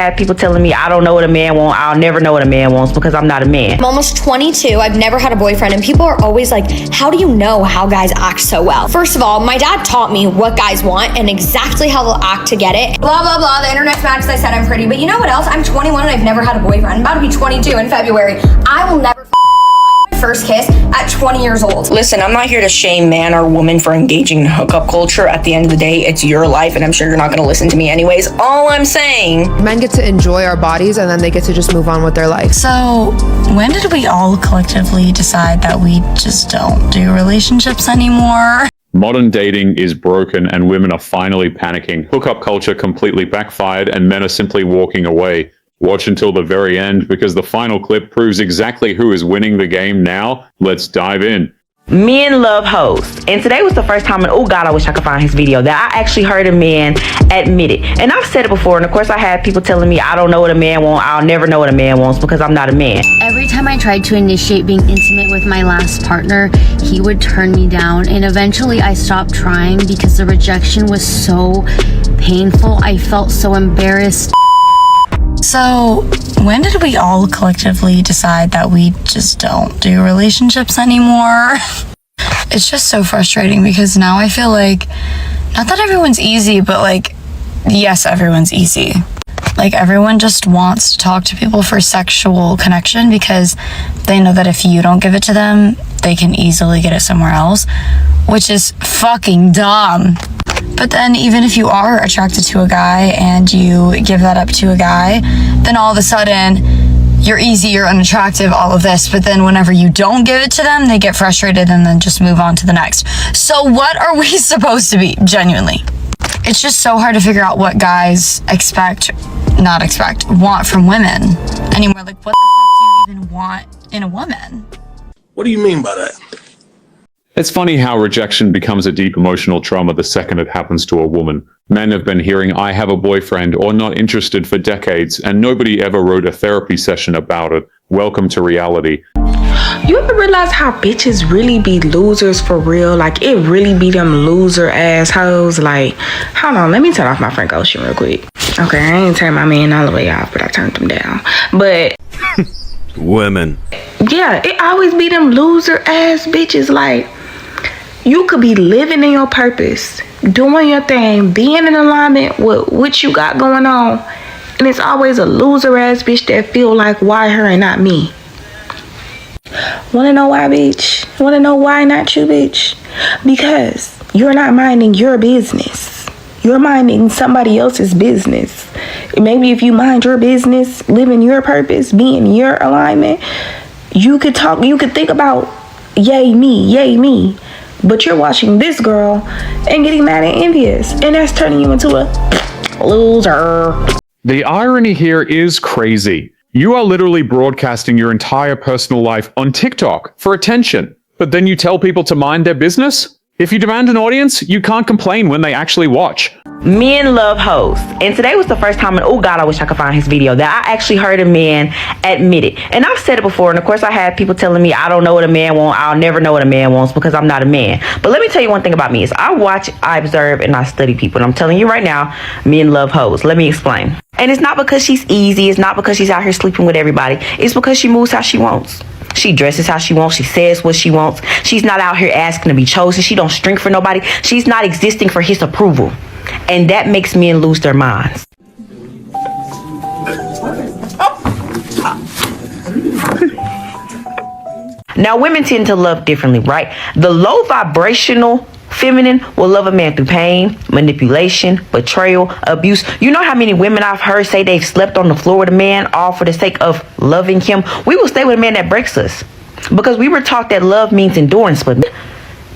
I have people telling me I don't know what a man wants. I'll never know what a man wants because I'm not a man. I'm almost 22. I've never had a boyfriend, and people are always like, how do you know how guys act so well? First of all, my dad taught me what guys want and exactly how they'll act to get it. Blah, blah, blah. The internet's mad because I said I'm pretty. But you know what else? I'm 21 and I've never had a boyfriend. I'm about to be 22 in February. I will never first kiss at 20 years old. Listen, I'm not here to shame man or woman for engaging in hookup culture. At the end of the day, it's your life, and I'm sure you're not going to listen to me anyways. All I'm saying, men get to enjoy our bodies and then they get to just move on with their life. So when did we all collectively decide that we just don't do relationships anymore? Modern dating is broken and women are finally panicking. Hookup culture completely backfired and men are simply walking away. Watch until the very end because the final clip proves exactly who is winning the game now. Let's dive in. Men love hoes. And today was the first time, and oh God, I wish I could find his video, that I actually heard a man admit it. And I've said it before, and of course I had people telling me I don't know what a man wants. I'll never know what a man wants because I'm not a man. Every time I tried to initiate being intimate with my last partner, he would turn me down. And eventually I stopped trying because the rejection was so painful. I felt so embarrassed. So when did we all collectively decide that we just don't do relationships anymore? It's just so frustrating because now I feel like, not that everyone's easy, but like, yes, everyone's easy. Like everyone just wants to talk to people for sexual connection because they know that if you don't give it to them, they can easily get it somewhere else, which is fucking dumb. But then even if you are attracted to a guy and you give that up to a guy, then all of a sudden you're easy, you're unattractive, all of this. But then whenever you don't give it to them, they get frustrated and then just move on to the next. So what are we supposed to be, genuinely? It's just so hard to figure out what guys want from women anymore. Like, what the fuck do you even want in a woman? What do you mean by that? It's funny how rejection becomes a deep emotional trauma the second it happens to a woman. Men have been hearing "I have a boyfriend" or "not interested" for decades, and nobody ever wrote a therapy session about it. Welcome to reality. You ever realize how bitches really be losers for real? Like, it really be them loser assholes. Like, hold on, let me turn off my Frank Ocean real quick. Okay, I ain't turned my man all the way off, but I turned him down. But Women. yeah, it always be them loser ass bitches. Like, you could be living in your purpose, doing your thing, being in alignment with what you got going on, and it's always a loser ass bitch that feel like, why her and not me? Wanna know why, bitch? Wanna know why not you, bitch? Because you're not minding your business. You're minding somebody else's business. Maybe if you mind your business, living your purpose, being your alignment, you could think about yay me. But you're watching this girl and getting mad and envious, and that's turning you into a loser. The irony here is crazy. You are literally broadcasting your entire personal life on TikTok for attention, but then you tell people to mind their business? If you demand an audience, you can't complain when they actually watch. Men love hoes. And today was the first time, and oh God, I wish I could find his video, that I actually heard a man admit it. And I've said it before, and of course I had people telling me I don't know what a man wants. I'll never know what a man wants because I'm not a man. But let me tell you one thing about me is I watch, I observe, and I study people. And I'm telling you right now, men love hoes. Let me explain. And it's not because she's easy. It's not because she's out here sleeping with everybody. It's because she moves how she wants. She dresses how she wants. She says what she wants. She's not out here asking to be chosen. She don't string for nobody. She's not existing for his approval. And that makes men lose their minds. Now, women tend to love differently, right? The low vibrational feminine will love a man through pain, manipulation, betrayal, abuse. You know how many women I've heard say they've slept on the floor with a man all for the sake of loving him? We will stay with a man that breaks us because we were taught that love means endurance, but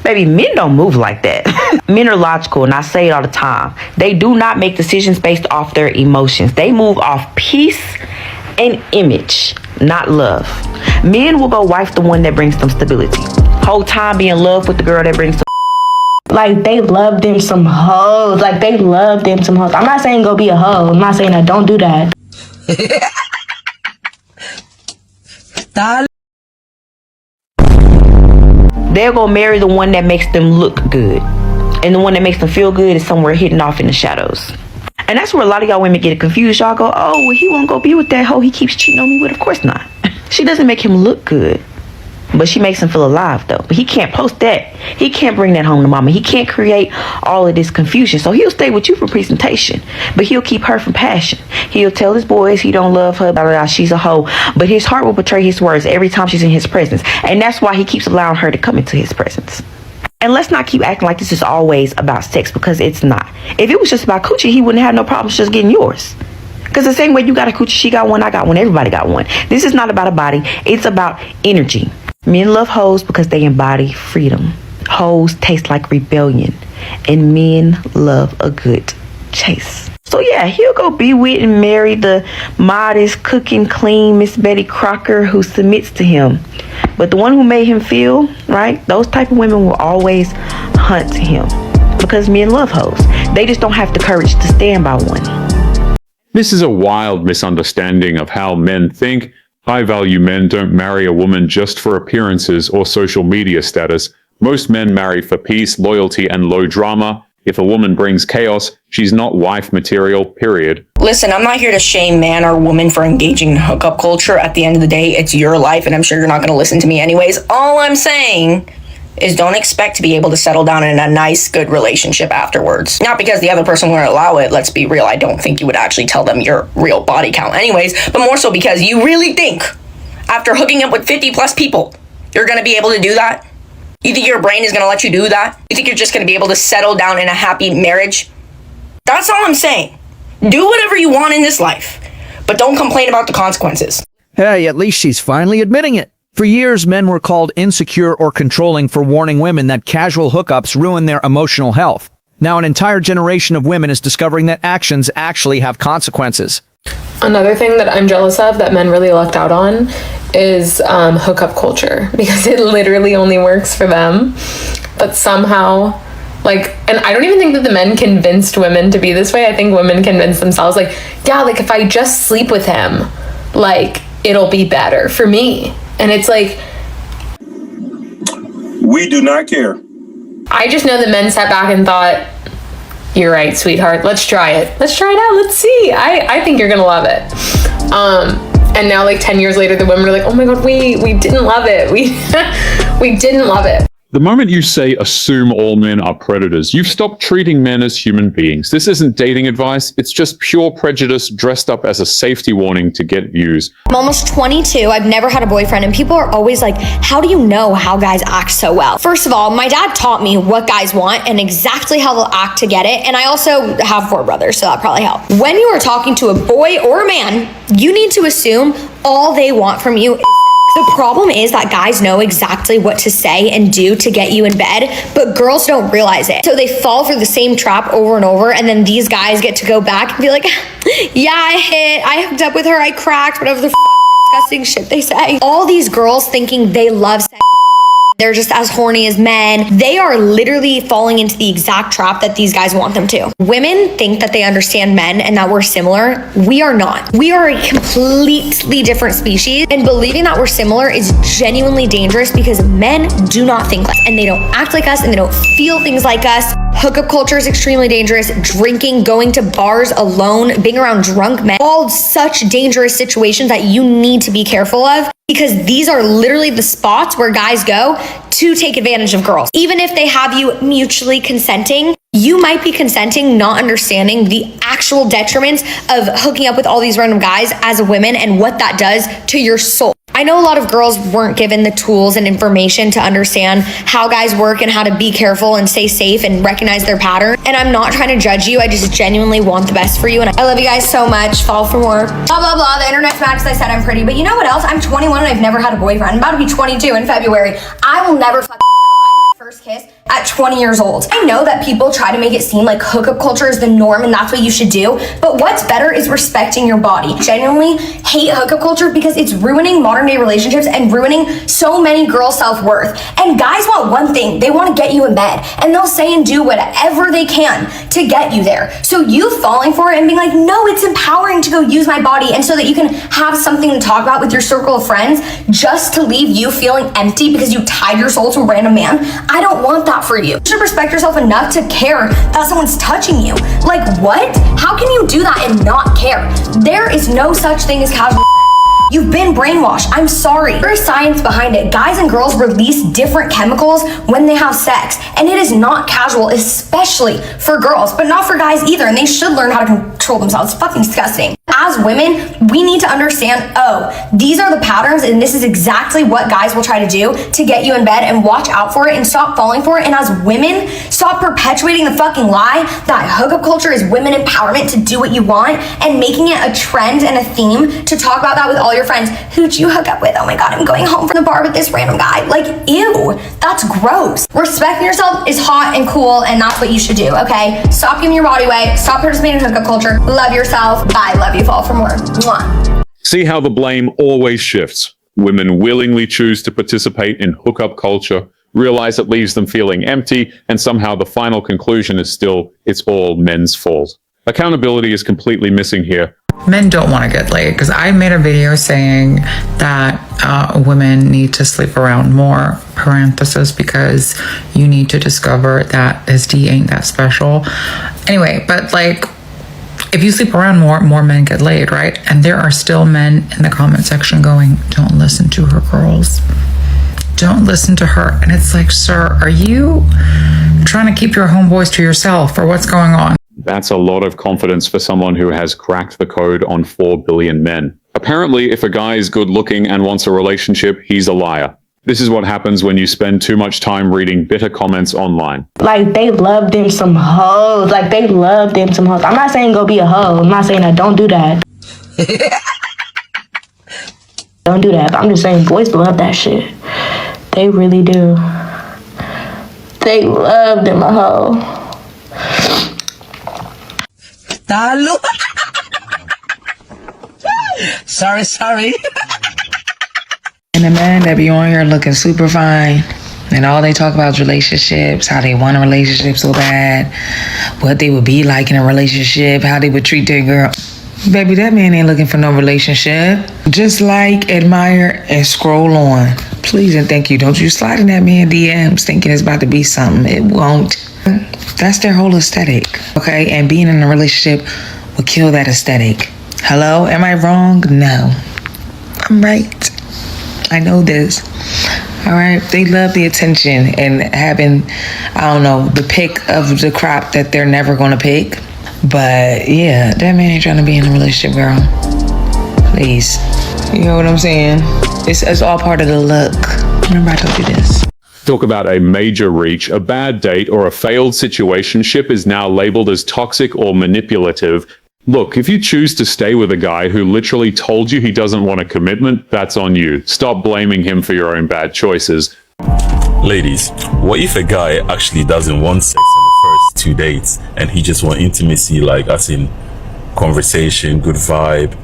baby, men don't move like that. Men are logical, and I say it all the time. They do not make decisions based off their emotions. They move off peace and image, not love. Men will go wife the one that brings them stability. Whole time be in love with the girl that brings them. Like, they love them some hoes. I'm not saying go be a hoe. I'm not saying that. Don't do that. They'll go marry the one that makes them look good. And the one that makes them feel good is somewhere hidden off in the shadows. And that's where a lot of y'all women get confused. Y'all go, oh, well, he won't go be with that hoe he keeps cheating on me with. Of course not. She doesn't make him look good, but she makes him feel alive, though. But he can't post that. He can't bring that home to mama. He can't create all of this confusion. So he'll stay with you for presentation, but he'll keep her from passion. He'll tell his boys he don't love her, blah, blah, blah, she's a hoe. But his heart will betray his words every time she's in his presence. And that's why he keeps allowing her to come into his presence. And let's not keep acting like this is always about sex, because it's not. If it was just about coochie, he wouldn't have no problems just getting yours. Because the same way you got a coochie, she got one, I got one, everybody got one. This is not about a body. It's about energy. Men love hoes because they embody freedom. Hoes taste like rebellion. And men love a good chase. So yeah, he'll go be with and marry the modest, cooking, clean Miss Betty Crocker who submits to him. But the one who made him feel, right, those type of women will always hunt him. Because men love hoes. They just don't have the courage to stand by one. This is a wild misunderstanding of how men think. High-value men don't marry a woman just for appearances or social media status. Most men marry for peace, loyalty, and low drama. If a woman brings chaos, she's not wife material, period. Listen, I'm not here to shame man or woman for engaging in hookup culture. At the end of the day, it's your life, and I'm sure you're not going to listen to me anyways. All I'm saying is don't expect to be able to settle down in a nice, good relationship afterwards. Not because the other person wouldn't allow it. Let's be real. I don't think you would actually tell them your real body count anyways, but more so because you really think after hooking up with 50 plus people, you're going to be able to do that? You think your brain is going to let you do that? You think you're just going to be able to settle down in a happy marriage? That's all I'm saying. Do whatever you want in this life, but don't complain about the consequences. Hey, at least she's finally admitting it. For years, men were called insecure or controlling for warning women that casual hookups ruin their emotional health. Now an entire generation of women is discovering that actions actually have consequences. Another thing that I'm jealous of that men really lucked out on is hookup culture, because it literally only works for them. But somehow, and I don't even think that the men convinced women to be this way. I think women convince themselves, if I just sleep with him, it'll be better for me. And it's we do not care. I just know that men sat back and thought, you're right, sweetheart, let's try it. Let's try it out, let's see. I think you're gonna love it. And now 10 years later, the women are oh my God, we didn't love it. We didn't love it. The moment you say assume all men are predators, you've stopped treating men as human beings. This isn't dating advice. It's just pure prejudice dressed up as a safety warning to get views. I'm almost 22. I've never had a boyfriend, and people are always like, how do you know how guys act so well? First of all, my dad taught me what guys want and exactly how they'll act to get it. And I also have 4 brothers, so that probably helped. When you are talking to a boy or a man, you need to assume all they want from you is the problem is that guys know exactly what to say and do to get you in bed, but girls don't realize it. So they fall for the same trap over and over, and then these guys get to go back and be like, yeah, I hooked up with her, I cracked, whatever the disgusting shit they say. All these girls thinking they love sex, they're just as horny as men. They are literally falling into the exact trap that these guys want them to. Women think that they understand men and that we're similar. We are not. We are a completely different species, and believing that we're similar is genuinely dangerous because men do not think like us, and they don't act like us, and they don't feel things like us. Hookup culture is extremely dangerous. Drinking, going to bars alone, being around drunk men, all such dangerous situations that you need to be careful of, because these are literally the spots where guys go to take advantage of girls. Even if they have you mutually consenting, you might be consenting, not understanding the actual detriments of hooking up with all these random guys as a woman and what that does to your soul. I know a lot of girls weren't given the tools and information to understand how guys work and how to be careful and stay safe and recognize their pattern. And I'm not trying to judge you. I just genuinely want the best for you. And I love you guys so much. Follow for more. Blah, blah, blah. The internet's mad because I said I'm pretty. But you know what else? I'm 21 and I've never had a boyfriend. I'm about to be 22 in February. I will never fucking first kiss at 20 years old. I know that people try to make it seem like hookup culture is the norm and that's what you should do, but what's better is respecting your body. I genuinely hate hookup culture because it's ruining modern day relationships and ruining so many girls' self-worth. And guys want one thing, they want to get you in bed, and they'll say and do whatever they can to get you there. So you falling for it and being like, no, it's empowering to go use my body, and so that you can have something to talk about with your circle of friends just to leave you feeling empty because you tied your soul to a random man. I don't want that out for you. You should respect yourself enough to care that someone's touching you. Like, what? How can you do that and not care? There is no such thing as casual. You've been brainwashed. I'm sorry. There is science behind it. Guys and girls release different chemicals when they have sex, and it is not casual, especially for girls, but not for guys either, and they should learn how to control themselves. It's fucking disgusting. As women, we need to understand, oh, these are the patterns, and this is exactly what guys will try to do to get you in bed, and watch out for it and stop falling for it. And as women, stop perpetuating the fucking lie that hookup culture is women empowerment to do what you want and making it a trend and a theme to talk about that with all your friends. Who'd you hook up with? Oh my god, I'm going home from the bar with this random guy. Like, ew, that's gross. Respecting yourself is hot and cool, and that's what you should do, okay? Stop giving your body away. Stop participating in hookup culture. Love yourself. Bye. Love you. Fall for more. Mwah. See how the blame always shifts. Women willingly choose to participate in hookup culture, realize it leaves them feeling empty, and somehow the final conclusion is still, it's all men's fault. Accountability is completely missing here. Men don't want to get laid, because I made a video saying that women need to sleep around more, parenthesis, because you need to discover that this D ain't that special. Anyway, but like, if you sleep around more men get laid, right? And there are still men in the comment section going, don't listen to her, girls. Don't listen to her. And it's like, sir, are you trying to keep your homeboys to yourself, or what's going on? That's a lot of confidence for someone who has cracked the code on 4 billion men. Apparently, if a guy is good looking and wants a relationship, he's a liar. This is what happens when you spend too much time reading bitter comments online. Like, they love them some hoes. Like, they love them some hoes. I'm not saying go be a hoe. I'm not saying that. Don't do that. Don't do that. But I'm just saying boys love that shit. They really do. They love them a hoe. Sorry. And the men that be on here looking super fine, and all they talk about is relationships, how they want a relationship so bad, what they would be like in a relationship, how they would treat their girl. Baby, that man ain't looking for no relationship. Just like, admire, and scroll on. Please and thank you. Don't you slide in that man DMs thinking it's about to be something. It won't. That's their whole aesthetic, okay? And being in a relationship will kill that aesthetic. Hello? Am I wrong? No. I'm right. I know this. All right? They love the attention and having, I don't know, the pick of the crop that they're never going to pick. But yeah, that man ain't trying to be in a relationship, girl. Please. You know what I'm saying? It's all part of the look. Remember I told you this. Talk about a major reach, a bad date, or a failed situationship is now labeled as toxic or manipulative. Look, if you choose to stay with a guy who literally told you he doesn't want a commitment, that's on you. Stop blaming him for your own bad choices. Ladies, what if a guy actually doesn't want sex on the first 2 dates and he just wants intimacy, like as in conversation, good vibe,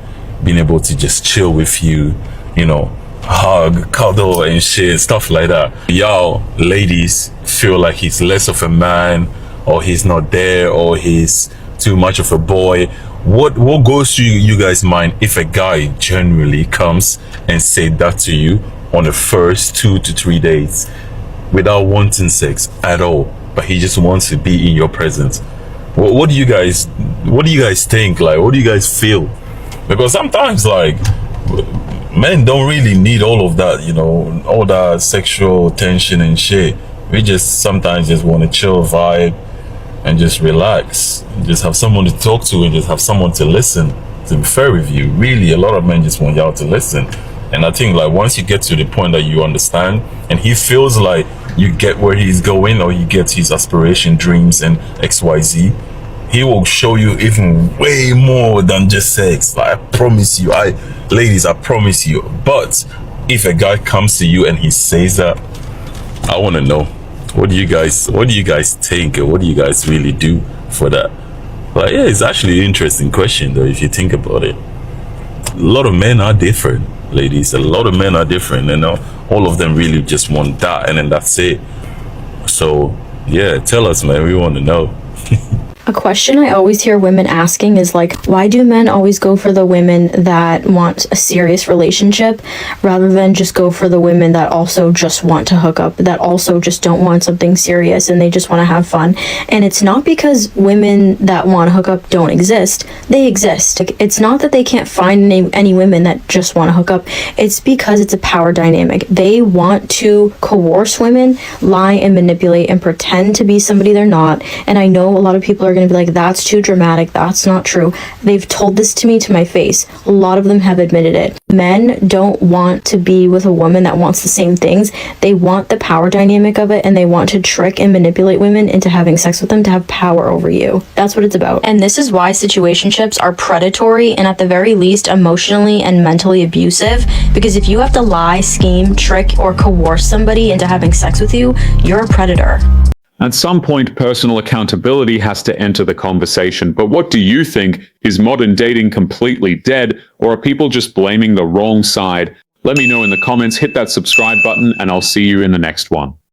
being able to just chill with you, you know, hug, cuddle and shit, stuff like that. Y'all ladies feel like he's less of a man, or he's not there, or he's too much of a boy. What goes through you guys' mind if a guy genuinely comes and say that to you on the first 2 to 3 dates without wanting sex at all, but he just wants to be in your presence? What do you guys think? Like, what do you guys feel? Because sometimes, like, men don't really need all of that, you know, all that sexual tension and shit. We just sometimes just want to chill, vibe, and just relax, just have someone to talk to, and just have someone to listen. To be fair with you, really, a lot of men just want y'all to listen. And I think, like, once you get to the point that you understand and he feels like you get where he's going, or he gets his aspiration, dreams, and XYZ, he will show you even way more than just sex. Like, I promise you, ladies, I promise you. But if a guy comes to you and he says that, I want to know, what do you guys think, or what do you guys really do for that? But yeah, it's actually an interesting question though, if you think about it. A lot of men are different, ladies. A lot of men are different, and all of them really just want that, and then that's it. So yeah, tell us, man, we want to know. A question I always hear women asking is like, why do men always go for the women that want a serious relationship rather than just go for the women that also just want to hook up, that also just don't want something serious and they just want to have fun? And it's not because women that want to hook up don't exist. They exist. Like, it's not that they can't find any women that just want to hook up. It's because it's a power dynamic. They want to coerce women, lie and manipulate and pretend to be somebody they're not. And I know a lot of people are going to be like, that's too dramatic, that's not true. They've told this to me to my face. A lot of them have admitted it. Men don't want to be with a woman that wants the same things. They want the power dynamic of it, and they want to trick and manipulate women into having sex with them to have power over you. That's what it's about. And this is why situationships are predatory and at the very least emotionally and mentally abusive, because if you have to lie, scheme, trick, or coerce somebody into having sex with you, you're a predator. At some point, personal accountability has to enter the conversation. But what do you think? Is modern dating completely dead, or are people just blaming the wrong side? Let me know in the comments, hit that subscribe button, and I'll see you in the next one.